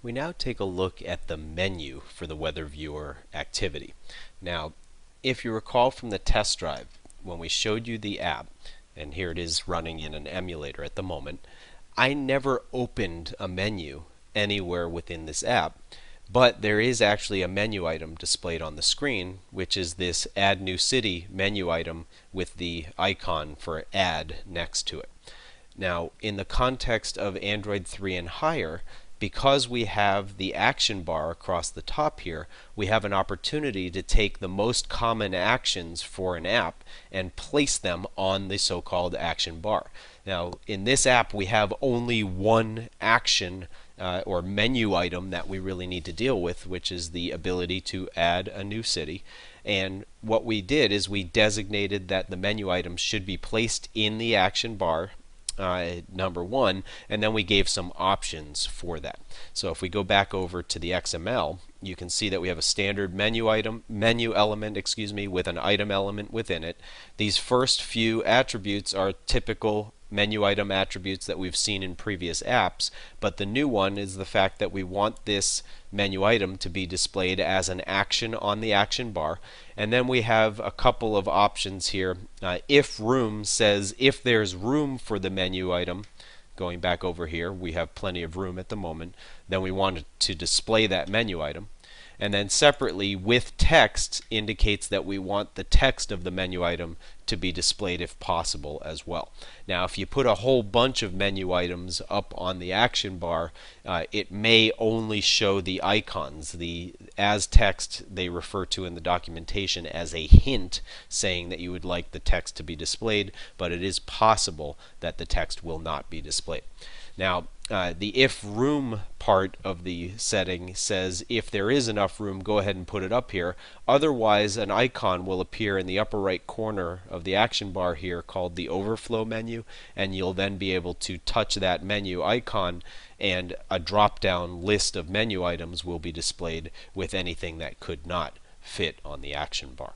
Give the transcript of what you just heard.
We now take a look at the menu for the Weather Viewer activity. Now, if you recall from the test drive, when we showed you the app, and here it is running in an emulator at the moment, I never opened a menu anywhere within this app, but there is actually a menu item displayed on the screen, which is this Add New City menu item with the icon for Add next to it. Now, in the context of Android 3 and higher, because we have the action bar across the top here, we have an opportunity to take the most common actions for an app and place them on the so-called action bar. Now, in this app, we have only one action or menu item that we really need to deal with, which is the ability to add a new city. And what we did is we designated that the menu items should be placed in the action bar, number one, and then we gave some options for that. So if we go back over to the XML, you can see that we have a standard menu element, with an item element within it. These first few attributes are typical menu item attributes that we've seen in previous apps, but the new one is the fact that we want this menu item to be displayed as an action on the action bar. And then we have a couple of options here. If room says if there's room for the menu item, going back over here, we have plenty of room at the moment, then we want to display that menu item. And then separately, with text indicates that we want the text of the menu item to be displayed if possible as well. Now, if you put a whole bunch of menu items up on the action bar, it may only show the icons. The as text they refer to in the documentation as a hint, saying that you would like the text to be displayed, but it is possible that the text will not be displayed. Now, the if room part of the setting says if there is enough room, go ahead and put it up here. Otherwise, an icon will appear in the upper right corner of the action bar here called the overflow menu, and you'll then be able to touch that menu icon and a drop-down list of menu items will be displayed with anything that could not fit on the action bar.